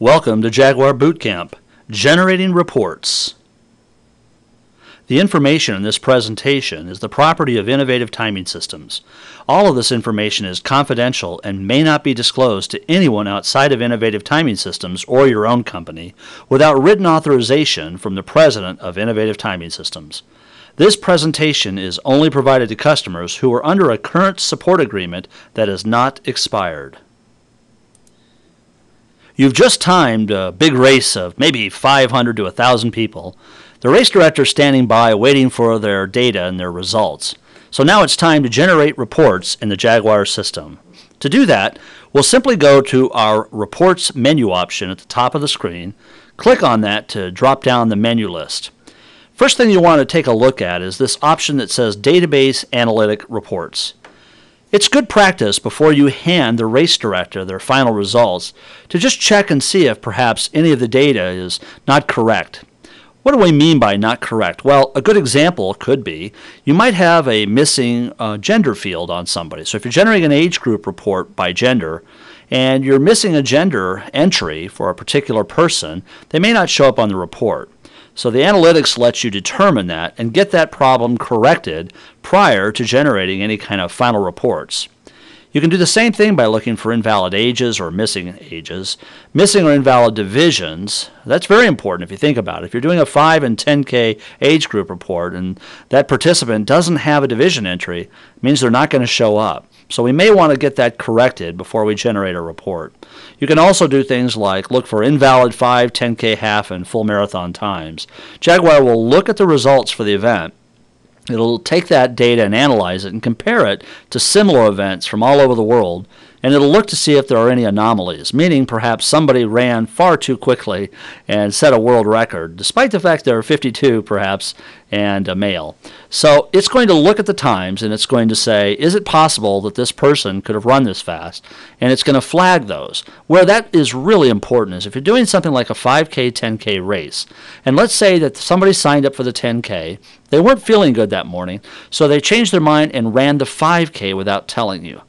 Welcome to Jaguar Bootcamp, Generating Reports. The information in this presentation is the property of Innovative Timing Systems. All of this information is confidential and may not be disclosed to anyone outside of Innovative Timing Systems or your own company without written authorization from the President of Innovative Timing Systems. This presentation is only provided to customers who are under a current support agreement that is not expired. You've just timed a big race of maybe 500 to 1,000 people. The race director is standing by waiting for their data and their results. So now it's time to generate reports in the Jaguar system. To do that, we'll simply go to our Reports menu option at the top of the screen. Click on that to drop down the menu list. First thing you want to take a look at is this option that says Database Analytic Reports. It's good practice before you hand the race director their final results to just check and see if perhaps any of the data is not correct. What do we mean by not correct? Well, a good example could be you might have a missing gender field on somebody. So if you're generating an age group report by gender and you're missing a gender entry for a particular person, they may not show up on the report. So the analytics lets you determine that and get that problem corrected prior to generating any kind of final reports. You can do the same thing by looking for invalid ages or missing ages. Missing or invalid divisions, that's very important if you think about it. If you're doing a 5 and 10K age group report and that participant doesn't have a division entry, it means they're not going to show up. So we may want to get that corrected before we generate a report. You can also do things like look for invalid 5, 10K half, and full marathon times. Jaguar will look at the results for the event. It'll take that data and analyze it and compare it to similar events from all over the world, and it'll look to see if there are any anomalies, meaning perhaps somebody ran far too quickly and set a world record, despite the fact there are 52 perhaps and a male. So it's going to look at the times and it's going to say, is it possible that this person could have run this fast? And it's going to flag those. Where that is really important is if you're doing something like a 5K, 10K race, and let's say that somebody signed up for the 10K, they weren't feeling good that morning, so they changed their mind and ran the 5K without telling you.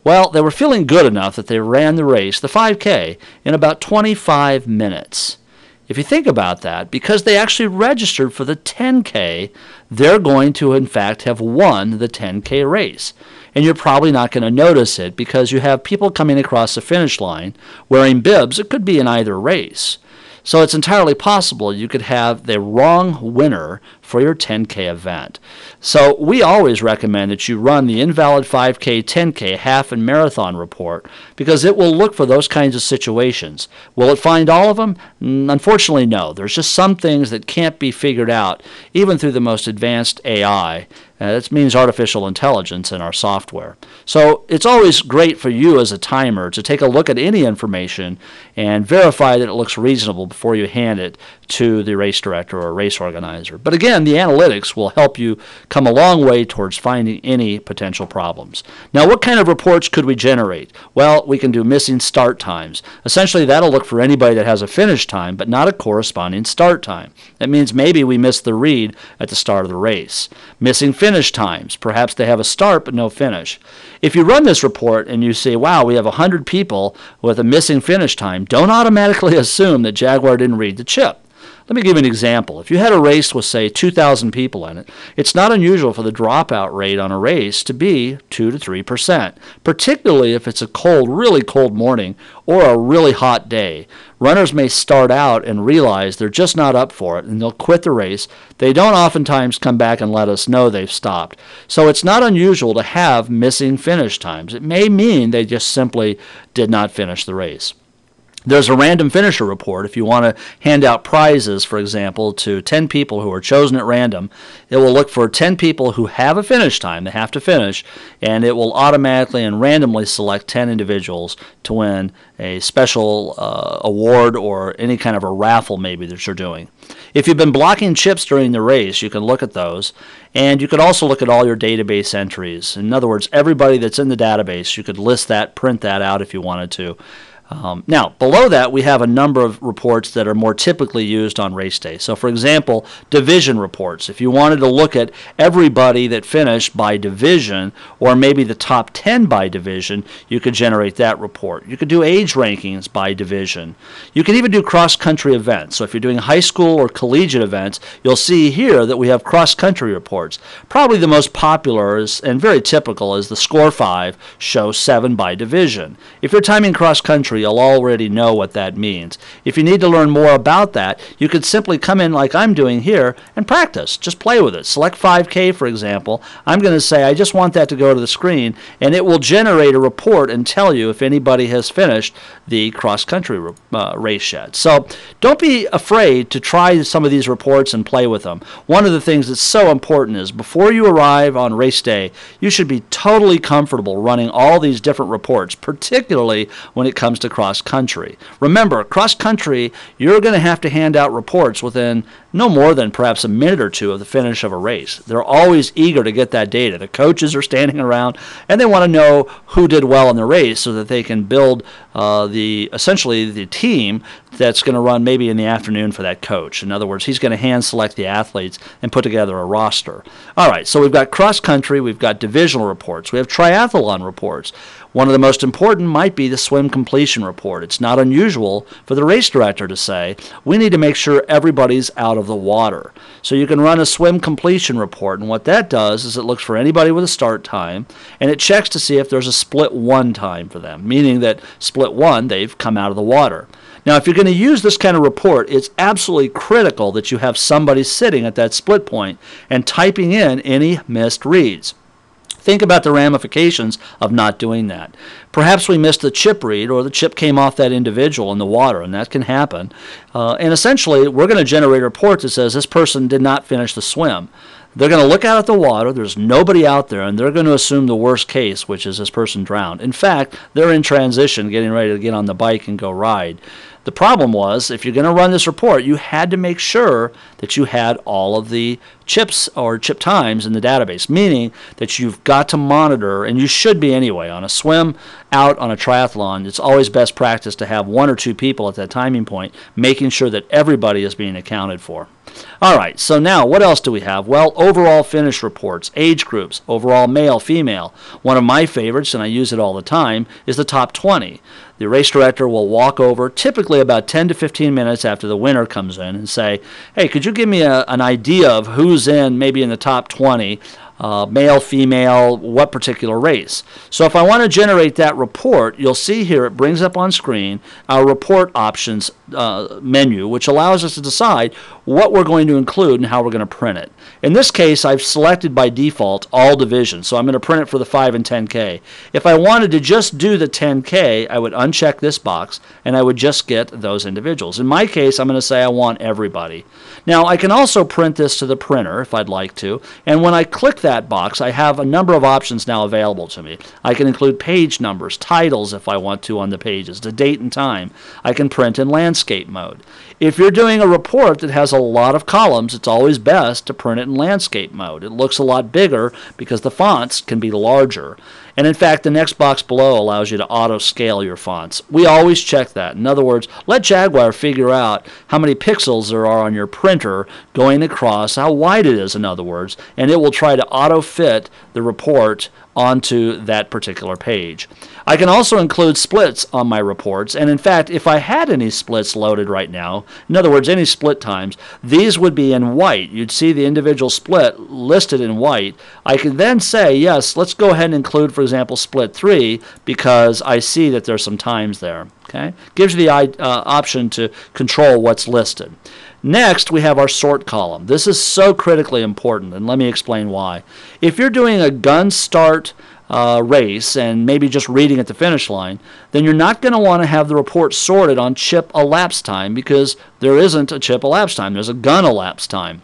Well, they were feeling good enough that they ran the race, the 5K, in about 25 minutes. If you think about that, because they actually registered for the 10K, they're going to, in fact, have won the 10K race. And you're probably not going to notice it because you have people coming across the finish line wearing bibs. It could be in either race. So it's entirely possible you could have the wrong winner for your 10K event. So we always recommend that you run the invalid 5K, 10K, half, and marathon report because it will look for those kinds of situations. Will it find all of them? Unfortunately, no. There's just some things that can't be figured out even through the most advanced AI. That means artificial intelligence in our software. So it's always great for you as a timer to take a look at any information and verify that it looks reasonable before you hand it to the race director or race organizer. But again, the analytics will help you come a long way towards finding any potential problems. Now, what kind of reports could we generate? Well, we can do missing start times. Essentially, that'll look for anybody that has a finish time but not a corresponding start time. That means maybe we missed the read at the start of the race. Missing finish times. Perhaps they have a start but no finish. If you run this report and you say, wow, we have 100 people with a missing finish time, don't automatically assume that Jaguar didn't read the chip. Let me give you an example. If you had a race with, say, 2,000 people in it, it's not unusual for the dropout rate on a race to be 2 to 3%, particularly if it's a cold, really cold morning or a really hot day. Runners may start out and realize they're just not up for it, and they'll quit the race. They don't oftentimes come back and let us know they've stopped. So it's not unusual to have missing finish times. It may mean they just simply did not finish the race. There's a random finisher report. If you want to hand out prizes, for example, to 10 people who are chosen at random, it will look for 10 people who have a finish time, they have to finish, and it will automatically and randomly select 10 individuals to win a special award or any kind of a raffle maybe that you're doing. If you've been blocking chips during the race, you can look at those, and you could also look at all your database entries. In other words, everybody that's in the database, you could list that, print that out if you wanted to. Now, below that, we have a number of reports that are more typically used on race day. So, for example, division reports. If you wanted to look at everybody that finished by division, or maybe the top 10 by division, you could generate that report. You could do age rankings by division. You can even do cross-country events. So if you're doing high school or collegiate events, you'll see here that we have cross-country reports. Probably the most popular is, and very typical, is the Score 5 show 7 by division. If you're timing cross-country, you'll already know what that means. If you need to learn more about that, you could simply come in like I'm doing here and practice. Just play with it. Select 5K, for example. I'm going to say I just want that to go to the screen, and it will generate a report and tell you if anybody has finished the cross-country race yet. So don't be afraid to try some of these reports and play with them. One of the things that's so important is before you arrive on race day, you should be totally comfortable running all these different reports, particularly when it comes to cross-country. Remember, cross-country, you're going to have to hand out reports within no more than perhaps a minute or two of the finish of a race. They're always eager to get that data. The coaches are standing around, and they want to know who did well in the race so that they can build essentially the team that's going to run maybe in the afternoon for that coach. In other words, he's going to hand select the athletes and put together a roster. All right, so we've got cross-country, we've got divisional reports, we have triathlon reports. One of the most important might be the swim completion report. It's not unusual for the race director to say, we need to make sure everybody's out of the water. So you can run a swim completion report, and what that does is it looks for anybody with a start time, and it checks to see if there's a split 1 time for them, meaning that split 1, they've come out of the water. Now, if you're going to use this kind of report, it's absolutely critical that you have somebody sitting at that split point and typing in any missed reads. Think about the ramifications of not doing that. Perhaps we missed the chip read, or the chip came off that individual in the water, and that can happen. And essentially, we're going to generate a report that says this person did not finish the swim. They're going to look out at the water, there's nobody out there, and they're going to assume the worst case, which is this person drowned. In fact, they're in transition, getting ready to get on the bike and go ride. The problem was, if you're going to run this report, you had to make sure that you had all of the chips or chip times in the database, meaning that you've got to monitor, and you should be anyway, on a swim, out on a triathlon. It's always best practice to have 1 or 2 people at that timing point, making sure that everybody is being accounted for. All right, so now what else do we have? Well, overall finish reports, age groups, overall male, female. One of my favorites, and I use it all the time, is the top 20. The race director will walk over typically about 10 to 15 minutes after the winner comes in and say, hey, could you give me an idea of who's in maybe in the top 20, male, female, what particular race? So if I want to generate that report, you'll see here it brings up on screen our report options menu, which allows us to decide what we're going to include and how we're going to print it. In this case, I've selected by default all divisions, so I'm going to print it for the 5 and 10K. If I wanted to just do the 10K, I would uncheck this box and I would just get those individuals. In my case, I'm going to say I want everybody. Now, I can also print this to the printer if I'd like to, and when I click that box, I have a number of options now available to me. I can include page numbers, titles if I want to on the pages, the date and time. I can print in landscape mode. If you're doing a report that has a lot of columns, it's always best to print it in landscape mode. It looks a lot bigger because the fonts can be larger. And in fact, the next box below allows you to auto-scale your fonts. We always check that. In other words, let Jaguar figure out how many pixels there are on your printer going across, how wide it is, in other words, and it will try to auto-fit the report onto that particular page. I can also include splits on my reports, and in fact, if I had any splits loaded right now, in other words, any split times, these would be in white. You'd see the individual split listed in white. I can then say, yes, let's go ahead and include, for example, split 3, because I see that there's some times there. Okay? Gives you the option to control what's listed. Next, we have our sort column. This is so critically important, and let me explain why. If you're doing a gun start race and maybe just reading at the finish line, then you're not going to want to have the report sorted on chip elapsed time, because there isn't a chip elapsed time. There's a gun elapsed time.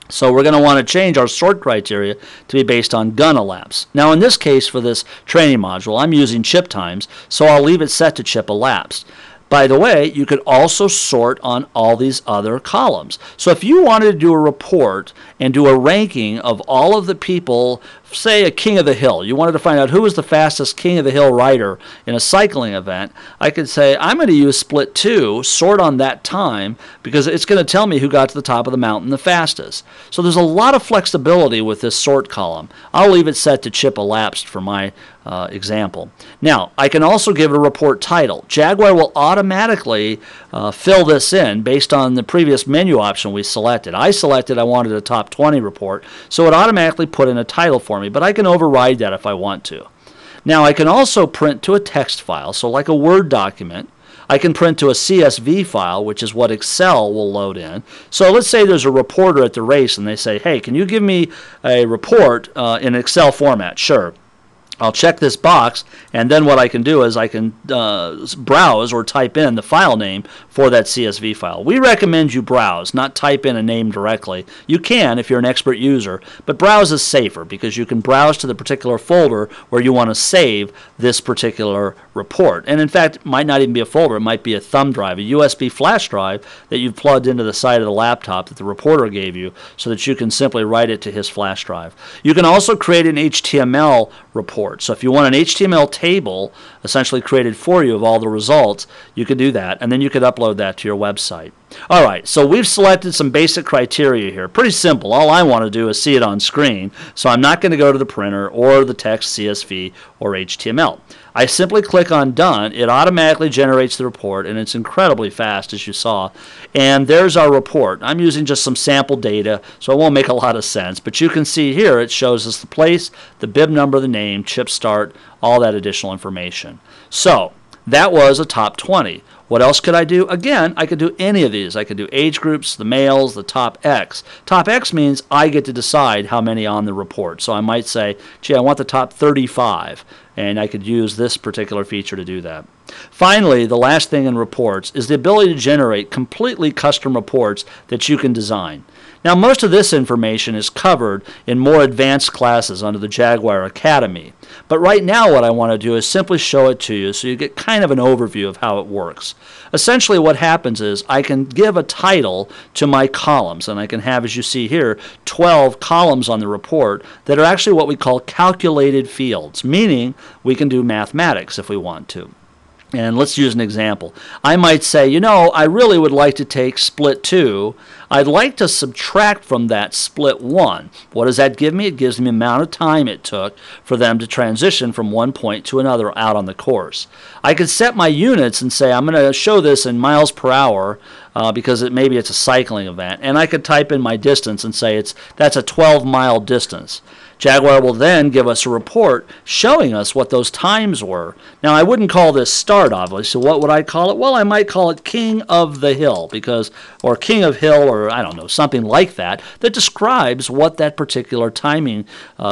So we're going to want to change our sort criteria to be based on gun elapse. Now in this case, for this training module, I'm using chip times, so I'll leave it set to chip elapsed. By the way, you could also sort on all these other columns. So if you wanted to do a report and do a ranking of all of the people say, a king of the hill. You wanted to find out who was the fastest king of the hill rider in a cycling event. I could say, I'm going to use split 2, sort on that time, because it's going to tell me who got to the top of the mountain the fastest. So there's a lot of flexibility with this sort column. I'll leave it set to chip elapsed for my example. Now, I can also give it a report title. Jaguar will automatically fill this in based on the previous menu option we selected. I selected I wanted a top 20 report, so it automatically put in a title for me, but I can override that if I want to. Now, I can also print to a text file, so like a Word document. I can print to a CSV file, which is what Excel will load in. So let's say there's a reporter at the race and they say, hey, can you give me a report in Excel format? Sure. I'll check this box, and then what I can do is I can browse or type in the file name for that CSV file. We recommend you browse, not type in a name directly. You can if you're an expert user, but browse is safer because you can browse to the particular folder where you want to save this particular report. And in fact, it might not even be a folder. It might be a thumb drive, a USB flash drive that you've plugged into the side of the laptop that the reporter gave you so that you can simply write it to his flash drive. You can also create an HTML report. So if you want an HTML table essentially created for you of all the results, you could do that, and then you could upload that to your website. All right, so we've selected some basic criteria here. Pretty simple. All I want to do is see it on screen, so I'm not going to go to the printer or the text CSV or HTML. I simply click on Done. It automatically generates the report, and it's incredibly fast, as you saw. And there's our report. I'm using just some sample data, so it won't make a lot of sense. But you can see here it shows us the place, the bib number, the name, chip start, all that additional information. So that was a top 20. What else could I do? Again, I could do any of these. I could do age groups, the males, the top X. Top X means I get to decide how many on the report. So I might say, gee, I want the top 35, and I could use this particular feature to do that. Finally, the last thing in reports is the ability to generate completely custom reports that you can design. Now, most of this information is covered in more advanced classes under the Jaguar Academy. But right now what I want to do is simply show it to you so you get kind of an overview of how it works. Essentially what happens is I can give a title to my columns, and I can have, as you see here, 12 columns on the report that are actually what we call calculated fields, meaning we can do mathematics if we want to. And let's use an example. I might say, you know, I really would like to take split 2. I'd like to subtract from that split 1. What does that give me? It gives me the amount of time it took for them to transition from one point to another out on the course. I could set my units and say I'm going to show this in miles per hour because maybe it's a cycling event. And I could type in my distance and say that's a 12-mile distance. Jaguar will then give us a report showing us what those times were. Now, I wouldn't call this start, obviously, so what would I call it? Well, I might call it King of the Hill, or King of Hill, or I don't know, something like that, that describes what that particular timing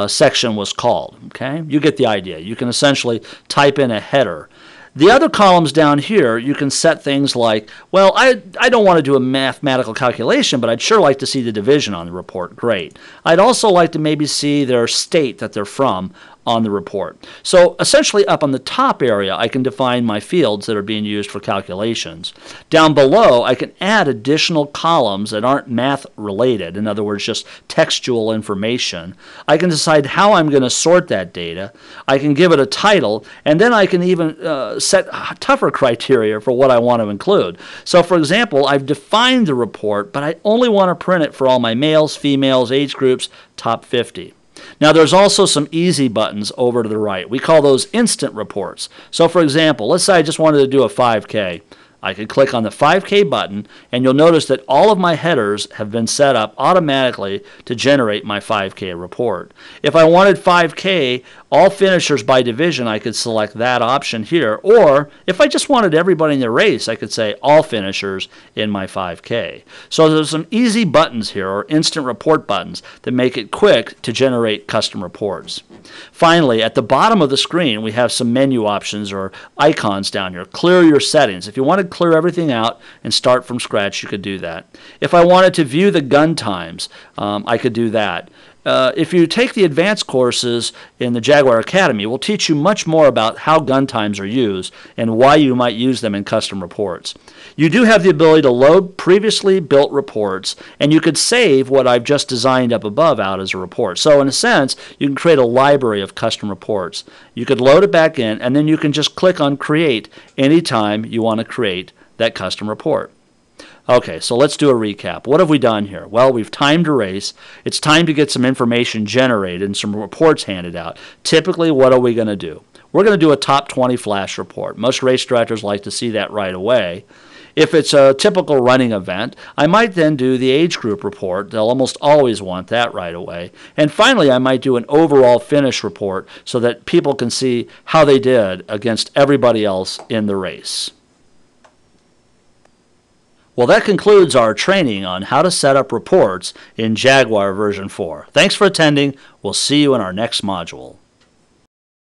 section was called. Okay? You get the idea. You can essentially type in a header. The other columns down here, you can set things like, well, I don't want to do a mathematical calculation, but I'd sure like to see the division on the report. Great. I'd also like to maybe see their state that they're from on the report. So essentially up on the top area, I can define my fields that are being used for calculations. Down below, I can add additional columns that aren't math related, in other words, just textual information. I can decide how I'm going to sort that data. I can give it a title, and then I can even set tougher criteria for what I want to include. So for example, I've defined the report, but I only want to print it for all my males, females, age groups, top 50. Now there's also some easy buttons over to the right. We call those instant reports. So for example, let's say I just wanted to do a 5K. I could click on the 5K button, and you'll notice that all of my headers have been set up automatically to generate my 5K report. If I wanted 5K, all finishers by division, I could select that option here. Or if I just wanted everybody in the race, I could say all finishers in my 5K. So there's some easy buttons here, or instant report buttons, that make it quick to generate custom reports. Finally, at the bottom of the screen, we have some menu options or icons down here. Clear your settings. If you want to clear everything out and start from scratch, you could do that. If I wanted to view the gun times, I could do that. If you take the advanced courses in the Jaguar Academy, we'll teach you much more about how gun times are used and why you might use them in custom reports. You do have the ability to load previously built reports, and you could save what I've just designed up above out as a report. So in a sense, you can create a library of custom reports. You could load it back in, and then you can just click on Create anytime you want to create that custom report. Okay, so let's do a recap. What have we done here? Well, we've timed a race. It's time to get some information generated and some reports handed out. Typically, what are we going to do? We're going to do a top 20 flash report. Most race directors like to see that right away. If it's a typical running event, I might then do the age group report. They'll almost always want that right away. And finally, I might do an overall finish report so that people can see how they did against everybody else in the race. Well, that concludes our training on how to set up reports in Jaguar version 4. Thanks for attending. We'll see you in our next module.